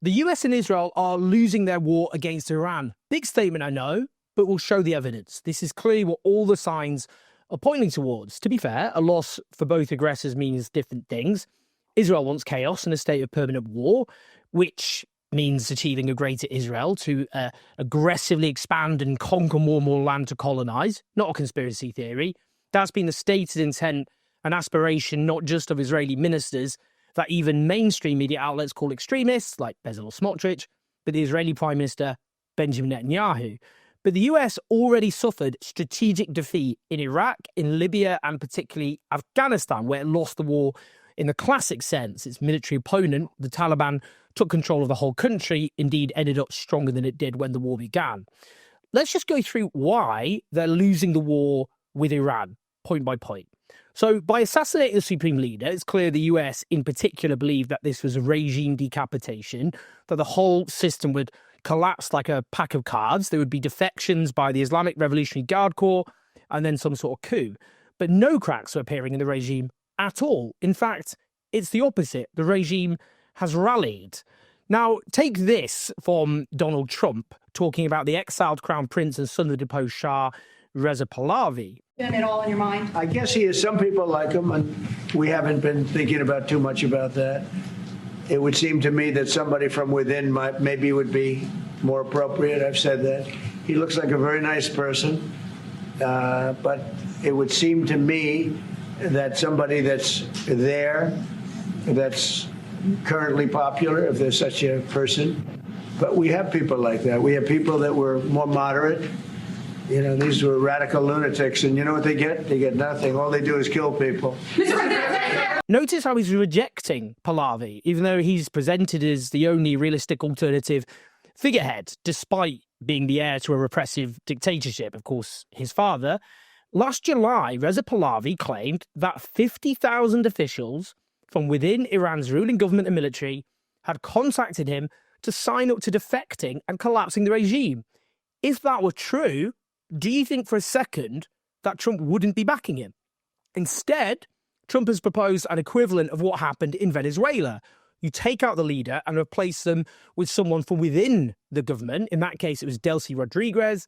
The US and Israel are losing their war against Iran. Big statement, I know, but we'll show the evidence. This is clearly what all the signs are pointing towards. To be fair, a loss for both aggressors means different things. Israel wants chaos and a state of permanent war, which means achieving a greater Israel to aggressively expand and conquer more and more land to colonize. Not a conspiracy theory. That's been the stated intent and aspiration not just of Israeli ministers, that even mainstream media outlets call extremists, like Bezalel Smotrich, but the Israeli Prime Minister Benjamin Netanyahu. But the US already suffered strategic defeat in Iraq, in Libya, and particularly Afghanistan, where it lost the war in the classic sense. Its military opponent, the Taliban, took control of the whole country, indeed ended up stronger than it did when the war began. Let's just go through why they're losing the war with Iran, point by point. So by assassinating the supreme leader, it's clear the US in particular believed that this was a regime decapitation, that the whole system would collapse like a pack of cards. There would be defections by the Islamic Revolutionary Guard Corps and then some sort of coup. But no cracks are appearing in the regime at all. In fact, it's the opposite. The regime has rallied. Now, take this from Donald Trump talking about the exiled crown prince and son of the deposed Shah, Reza Pahlavi. It all in your mind? I guess he is. Some people like him, and we haven't been thinking about too much about that. It would seem to me that somebody from within maybe would be more appropriate. I've said that. He looks like a very nice person, but it would seem to me that somebody that's there, that's currently popular, if there's such a person. But we have people like that. We have people that were more moderate. You know, these were radical lunatics, and you know what they get? They get nothing. All they do is kill people. Notice how he's rejecting Pahlavi, even though he's presented as the only realistic alternative figurehead, despite being the heir to a repressive dictatorship. Of course, his father. Last July, Reza Pahlavi claimed that 50,000 officials from within Iran's ruling government and military had contacted him to sign up to defecting and collapsing the regime. If that were true, do you think for a second that Trump wouldn't be backing him? Instead, Trump has proposed an equivalent of what happened in Venezuela. You take out the leader and replace them with someone from within the government. In that case, it was Delcy Rodriguez,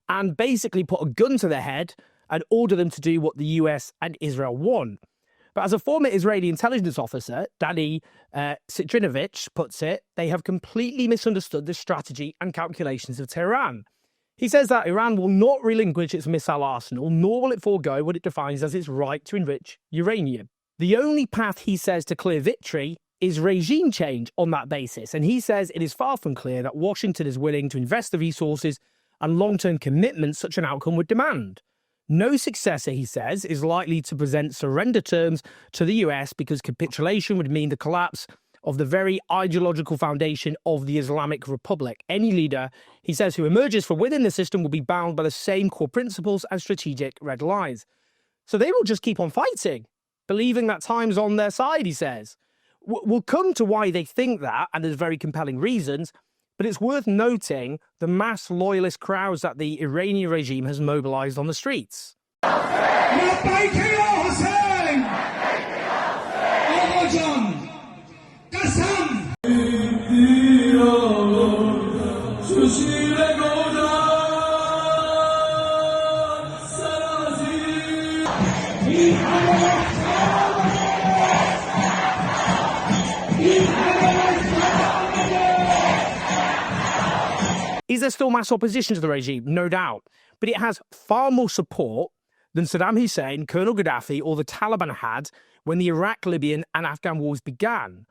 and basically put a gun to their head and order them to do what the US and Israel want. But as a former Israeli intelligence officer, Danny Citrinovich puts it, they have completely misunderstood the strategy and calculations of Tehran. He says that Iran will not relinquish its missile arsenal, nor will it forego what it defines as its right to enrich uranium. The only path, he says, to clear victory is regime change on that basis. And he says it is far from clear that Washington is willing to invest the resources and long-term commitments such an outcome would demand. No successor, he says, is likely to present surrender terms to the US because capitulation would mean the collapse of the very ideological foundation of the Islamic Republic. Any leader, he says, who emerges from within the system will be bound by the same core principles and strategic red lines. So they will just keep on fighting, believing that time's on their side, he says. We'll come to why they think that, and there's very compelling reasons, but it's worth noting the mass loyalist crowds that the Iranian regime has mobilized on the streets. Is there still mass opposition to the regime? No doubt. But it has far more support than Saddam Hussein, Colonel Gaddafi, or the Taliban had when the Iraq, Libyan, and Afghan wars began.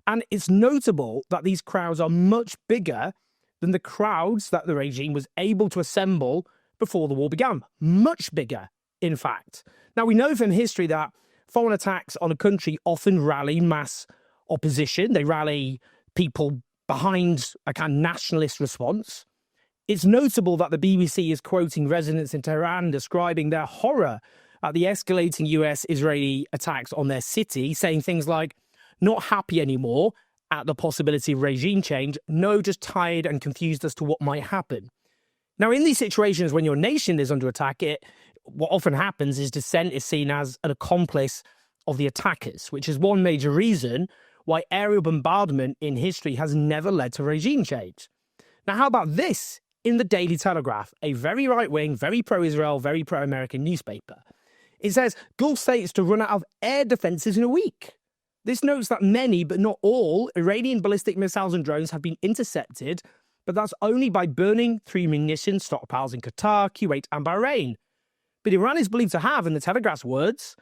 And it's notable that these crowds are much bigger than the crowds that the regime was able to assemble before the war began. Much bigger, in fact. Now, we know from history that foreign attacks on a country often rally mass opposition. They rally people behind a kind of nationalist response. It's notable that the BBC is quoting residents in Tehran describing their horror at the escalating US-Israeli attacks on their city, saying things like, not happy anymore at the possibility of regime change, no, just tired and confused as to what might happen. Now, in these situations, when your nation is under attack, what often happens is dissent is seen as an accomplice of the attackers, which is one major reason why aerial bombardment in history has never led to regime change. Now, how about this in the Daily Telegraph, a very right-wing, very pro-Israel, very pro-American newspaper? It says, Gulf states to run out of air defences in a week. This notes that many, but not all, Iranian ballistic missiles and drones have been intercepted, but that's only by burning through munition stockpiles in Qatar, Kuwait and Bahrain. But Iran is believed to have, in the Telegraph's words,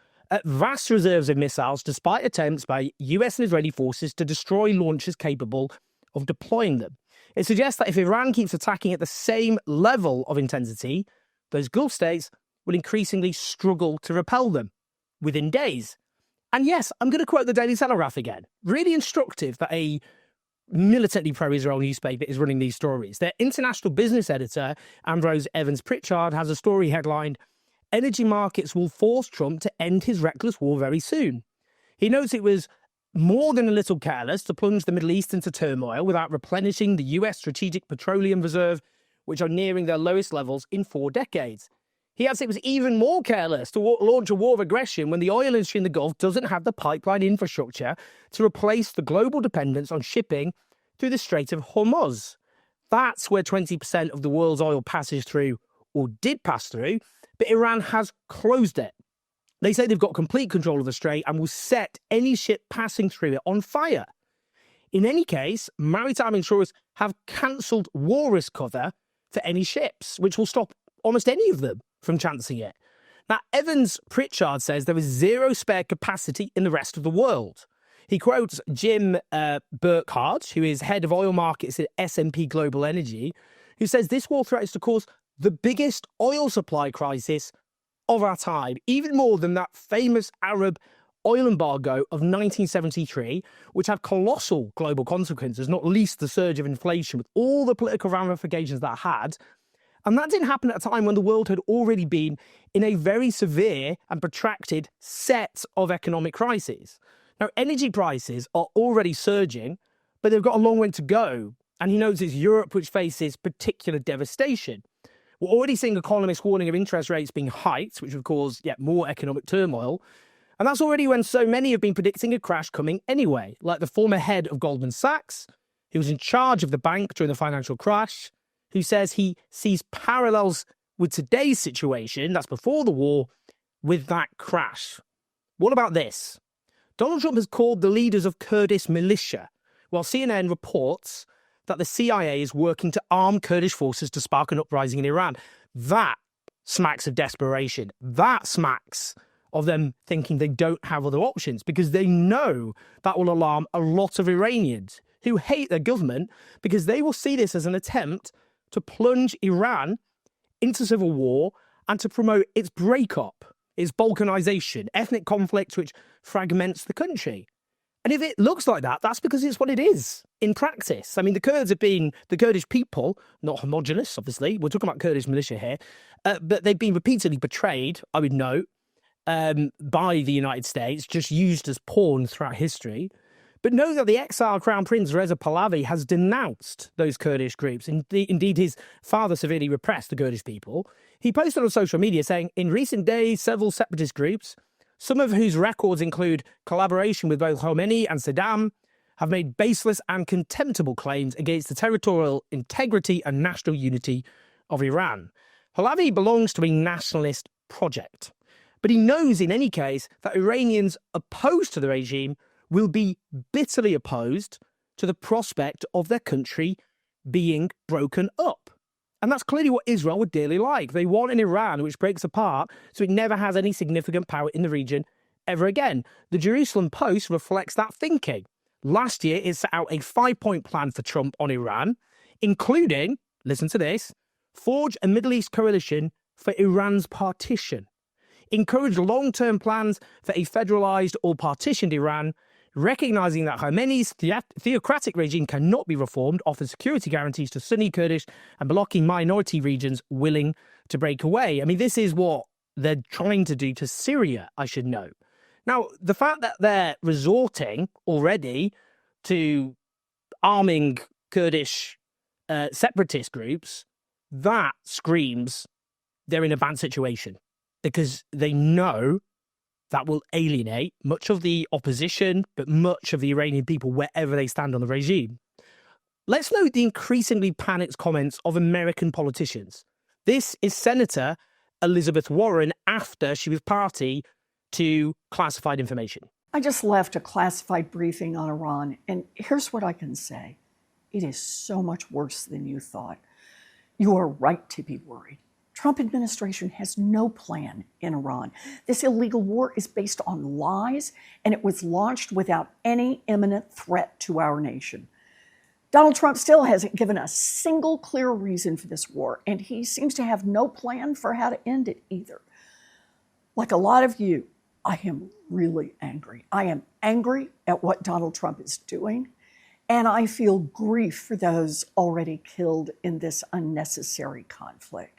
vast reserves of missiles despite attempts by US and Israeli forces to destroy launchers capable of deploying them. It suggests that if Iran keeps attacking at the same level of intensity, those Gulf states will increasingly struggle to repel them within days. And yes, I'm going to quote the Daily Telegraph again. Really instructive that a militantly pro-Israel newspaper is running these stories. Their international business editor, Ambrose Evans-Pritchard, has a story headlined, "Energy markets will force Trump to end his reckless war very soon." He notes it was more than a little careless to plunge the Middle East into turmoil without replenishing the US Strategic Petroleum Reserve, which are nearing their lowest levels in 4 decades. He adds it was even more careless to launch a war of aggression when the oil industry in the Gulf doesn't have the pipeline infrastructure to replace the global dependence on shipping through the Strait of Hormuz. That's where 20% of the world's oil passes through, or did pass through, but Iran has closed it. They say they've got complete control of the strait and will set any ship passing through it on fire. In any case, maritime insurers have cancelled war risk cover for any ships, which will stop almost any of them from chancing it. Now, Evans-Pritchard says there is zero spare capacity in the rest of the world. He quotes Jim Burkhardt, who is head of oil markets at S&P Global Energy, who says this war threatens to cause the biggest oil supply crisis of our time, even more than that famous Arab oil embargo of 1973, which had colossal global consequences, not least the surge of inflation with all the political ramifications that had. And that didn't happen at a time when the world had already been in a very severe and protracted set of economic crises. Now, energy prices are already surging, but they've got a long way to go. And he notes it's Europe which faces particular devastation. We're already seeing economists warning of interest rates being hiked, which would cause yet more economic turmoil. And that's already when so many have been predicting a crash coming anyway, like the former head of Goldman Sachs, who was in charge of the bank during the financial crash, who says he sees parallels with today's situation, that's before the war, with that crash. What about this? Donald Trump has called the leaders of Kurdish militia, while CNN reports that the CIA is working to arm Kurdish forces to spark an uprising in Iran. That smacks of desperation. That smacks of them thinking they don't have other options, because they know that will alarm a lot of Iranians who hate their government, because they will see this as an attempt to plunge Iran into civil war and to promote its breakup, its balkanization, ethnic conflict which fragments the country. And if it looks like that, that's because it's what it is in practice. I mean, the Kurds have been, the Kurdish people, not homogenous, obviously. We're talking about Kurdish militia here. But they've been repeatedly betrayed, I would note, by the United States, just used as pawns throughout history. But know that the exiled Crown Prince Reza Pahlavi has denounced those Kurdish groups. Indeed, his father severely repressed the Kurdish people. He posted on social media saying, in recent days, several separatist groups, some of whose records include collaboration with both Khomeini and Saddam, have made baseless and contemptible claims against the territorial integrity and national unity of Iran. Pahlavi belongs to a nationalist project, but he knows in any case that Iranians opposed to the regime will be bitterly opposed to the prospect of their country being broken up. And that's clearly what Israel would dearly like. They want an Iran which breaks apart so it never has any significant power in the region ever again. The Jerusalem Post reflects that thinking. Last year, it set out a 5-point plan for Trump on Iran, including, listen to this, forge a Middle East coalition for Iran's partition, encourage long-term plans for a federalized or partitioned Iran, recognizing that Khomeini's theocratic regime cannot be reformed, offers security guarantees to Sunni, Kurdish, and blocking minority regions willing to break away. I mean, this is what they're trying to do to Syria, I should note. Now, the fact that they're resorting already to arming Kurdish separatist groups, that screams they're in a bad situation, because they know that will alienate much of the opposition, but much of the Iranian people wherever they stand on the regime. Let's note the increasingly panicked comments of American politicians. This is Senator Elizabeth Warren after she was party to classified information. I just left a classified briefing on Iran, and here's what I can say. It is so much worse than you thought. You are right to be worried. Trump administration has no plan in Iran. This illegal war is based on lies, and it was launched without any imminent threat to our nation. Donald Trump still hasn't given a single clear reason for this war, and he seems to have no plan for how to end it either. Like a lot of you, I am really angry. I am angry at what Donald Trump is doing, and I feel grief for those already killed in this unnecessary conflict.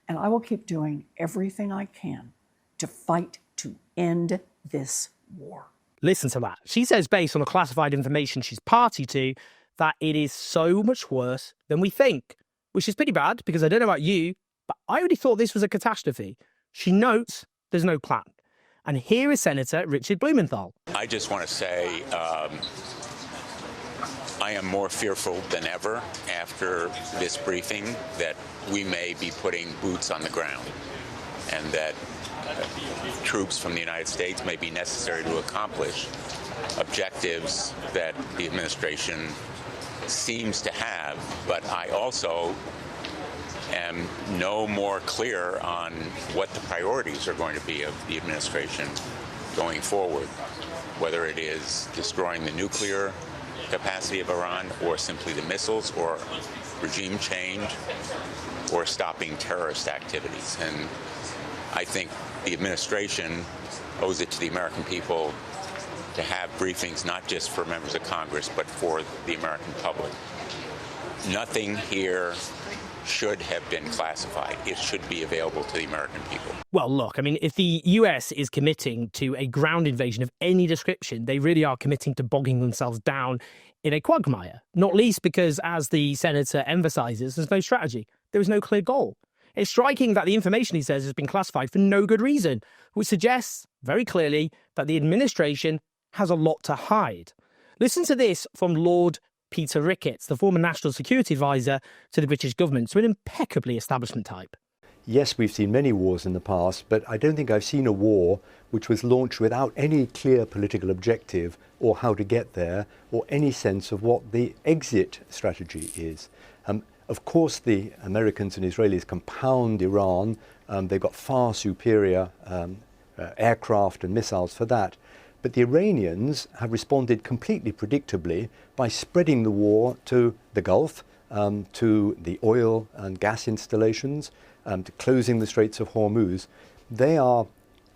And I will keep doing everything I can to fight to end this war. Listen to that. She says, based on the classified information she's party to, that it is so much worse than we think, which is pretty bad because I don't know about you, but I already thought this was a catastrophe. She notes there's no plan. And here is Senator Richard Blumenthal. I just want to say I am more fearful than ever after this briefing that we may be putting boots on the ground and that troops from the United States may be necessary to accomplish objectives that the administration seems to have. But I also am no more clear on what the priorities are going to be of the administration going forward, whether it is destroying the nuclear capacity of Iran or simply the missiles or regime change or stopping terrorist activities. And I think the administration owes it to the American people to have briefings not just for members of Congress but for the American public. Nothing here should have been classified. It should be available to the American people. Well, look, I mean, if the US is committing to a ground invasion of any description, they really are committing to bogging themselves down in a quagmire, not least because, as the senator emphasizes, there's no strategy. There is no clear goal. It's striking that the information, he says, has been classified for no good reason, which suggests very clearly that the administration has a lot to hide. Listen to this from Lord Peter Ricketts, the former National Security Advisor to the British government, so an impeccably establishment type. Yes, we've seen many wars in the past, but I don't think I've seen a war which was launched without any clear political objective or how to get there or any sense of what the exit strategy is. Of course, the Americans and Israelis can pound Iran. They've got far superior aircraft and missiles for that. But the Iranians have responded completely predictably by spreading the war to the Gulf, to the oil and gas installations, to closing the Straits of Hormuz. They are,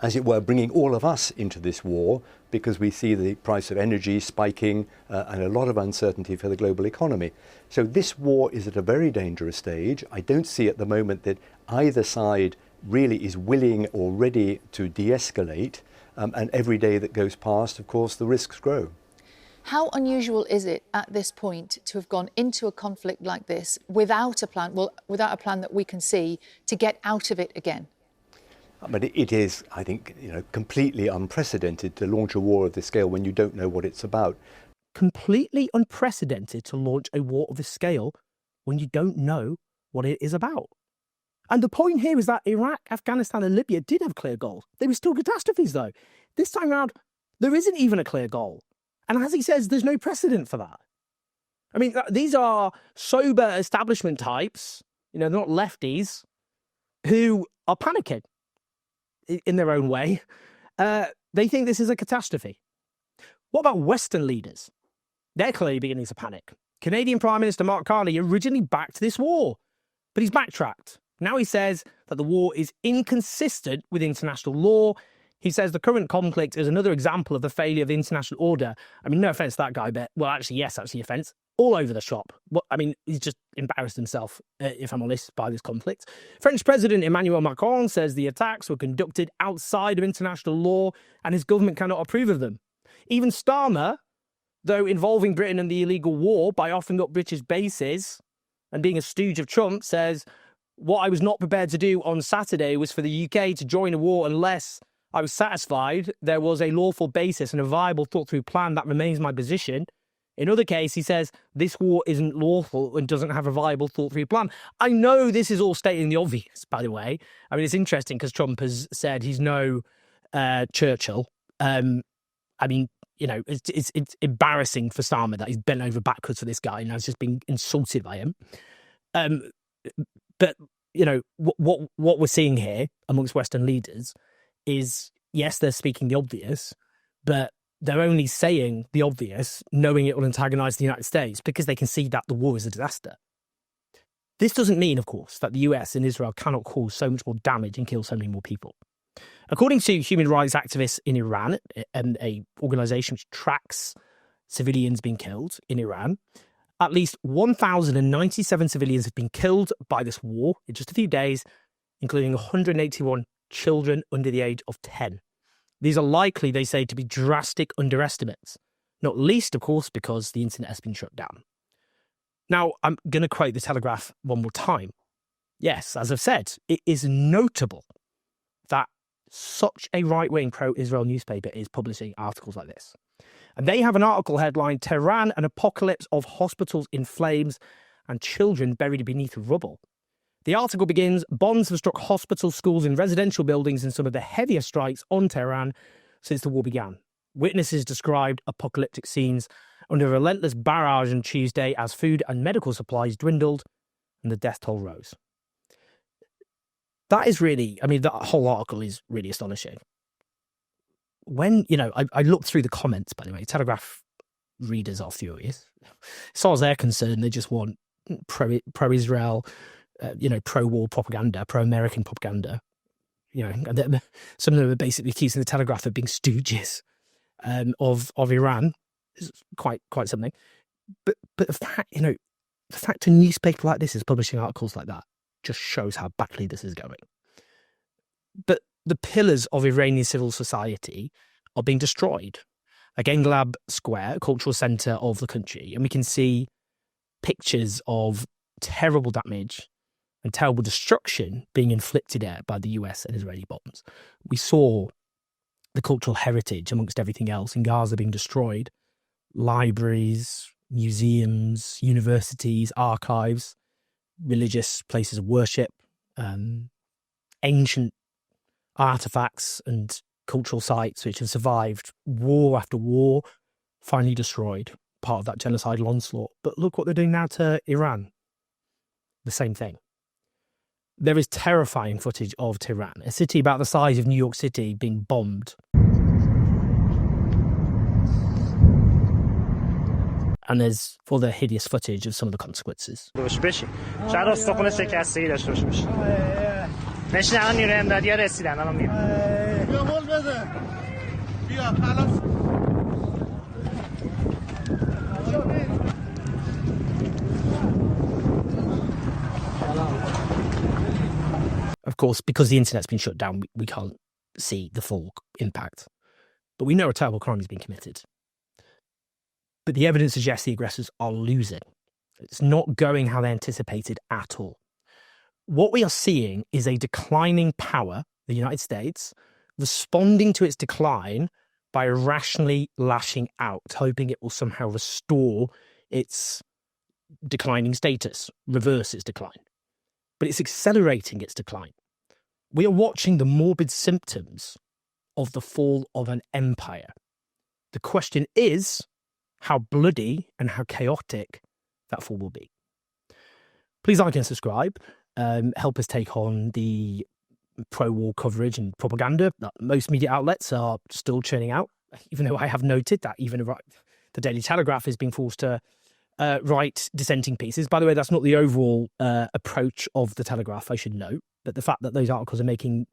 as it were, bringing all of us into this war because we see the price of energy spiking and a lot of uncertainty for the global economy. So this war is at a very dangerous stage. I don't see at the moment that either side really is willing or ready to de-escalate. And every day that goes past, of course, the risks grow. How unusual is it at this point to have gone into a conflict like this without a plan, without a plan that we can see to get out of it again? But it is, I think, completely unprecedented to launch a war of this scale when you don't know what it's about. Completely unprecedented to launch a war of this scale when you don't know what it is about. And the point here is that Iraq, Afghanistan and Libya did have clear goals. They were still catastrophes, though. This time around, there isn't even a clear goal. And as he says, there's no precedent for that. I mean, these are sober establishment types, they're not lefties, who are panicking in their own way. They think this is a catastrophe. What about Western leaders? They're clearly beginning to panic. Canadian Prime Minister Mark Carney originally backed this war, but he's backtracked. Now he says that the war is inconsistent with international law. He says the current conflict is another example of the failure of the international order. I mean, no offence to that guy, but, well, actually, yes, actually, offence. All over the shop. He's just embarrassed himself, if I'm honest, by this conflict. French President Emmanuel Macron says the attacks were conducted outside of international law and his government cannot approve of them. Even Starmer, though involving Britain in the illegal war by offering up British bases and being a stooge of Trump, says, what I was not prepared to do on Saturday was for the UK to join a war unless I was satisfied there was a lawful basis and a viable thought-through plan. That remains my position. In other case, he says this war isn't lawful and doesn't have a viable thought-through plan. I know this is all stating the obvious, by the way. I mean, it's interesting because Trump has said he's no Churchill. I mean, you know, it's embarrassing for Starmer that he's bent over backwards for this guy and has just been insulted by him. But, you know, what we're seeing here amongst Western leaders is, yes, they're speaking the obvious, but they're only saying the obvious, knowing it will antagonize the United States because they can see that the war is a disaster. This doesn't mean, of course, that the US and Israel cannot cause so much more damage and kill so many more people. According to human rights activists in Iran, and an organization which tracks civilians being killed in Iran, at least 1,097 civilians have been killed by this war in just a few days, including 181 children under the age of 10. These are likely, they say, to be drastic underestimates, not least, of course, because the internet has been shut down. Now, I'm going to quote the Telegraph one more time. Yes, as I've said, it is notable that such a right-wing pro-Israel newspaper is publishing articles like this. And they have an article headline, Tehran, an apocalypse of hospitals in flames and children buried beneath rubble. The article begins, bombs have struck hospitals, schools and residential buildings in some of the heaviest strikes on Tehran since the war began. Witnesses described apocalyptic scenes under a relentless barrage on Tuesday as food and medical supplies dwindled and the death toll rose. That is really, I mean, that whole article is really astonishing. When, you know, I looked through the comments, by the way, Telegraph readers are furious. As far as they're concerned, they just want pro-Israel, pro-war propaganda, pro-American propaganda. You know, and some of them are basically accusing the Telegraph of being stooges of Iran. Is quite something. But the fact a newspaper like this is publishing articles like that just shows how badly this is going. But the pillars of Iranian civil society are being destroyed. Like Englab Square, a cultural centre of the country, and we can see pictures of terrible damage and terrible destruction being inflicted there by the US and Israeli bombs. We saw the cultural heritage amongst everything else in Gaza being destroyed. Libraries, museums, universities, archives, religious places of worship, ancient artifacts and cultural sites which have survived war after war, finally destroyed, part of that genocidal onslaught. But look what they're doing now to Iran. The same thing. There is terrifying footage of Tehran, a city about the size of New York City, being bombed. And there's other hideous footage of some of the consequences. Of course, because the internet's been shut down, we can't see the full impact. But we know a terrible crime has been committed. But the evidence suggests the aggressors are losing. It's not going how they anticipated at all. What we are seeing is a declining power, the United States, responding to its decline by irrationally lashing out, hoping it will somehow restore its declining status, reverse its decline. But it's accelerating its decline. We are watching the morbid symptoms of the fall of an empire. The question is how bloody and how chaotic that fall will be. Please like and subscribe. Help us take on the pro-war coverage and propaganda that most media outlets are still churning out, even though I have noted that even the Daily Telegraph is being forced to write dissenting pieces. By the way, that's not the overall approach of the Telegraph, I should note, but the fact that those articles are getting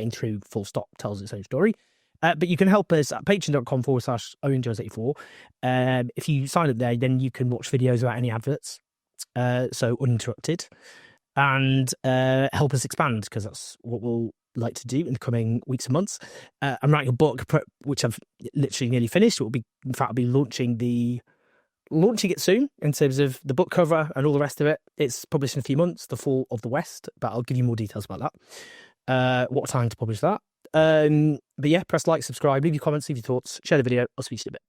through full stop tells its own story. But you can help us at patreon.com/OwenJones84. If you sign up there, then you can watch videos without any adverts, so uninterrupted, and help us expand, because that's what we'll like to do in the coming weeks and months. I'm writing a book, which I've literally nearly finished. I'll be launching it soon in terms of the book cover and all the rest of it. It's published in a few months, The Fall of the West, but I'll give you more details about that. What time to publish that. But yeah, press like, subscribe, leave your comments, leave your thoughts, share the video. I'll speak to you in a bit.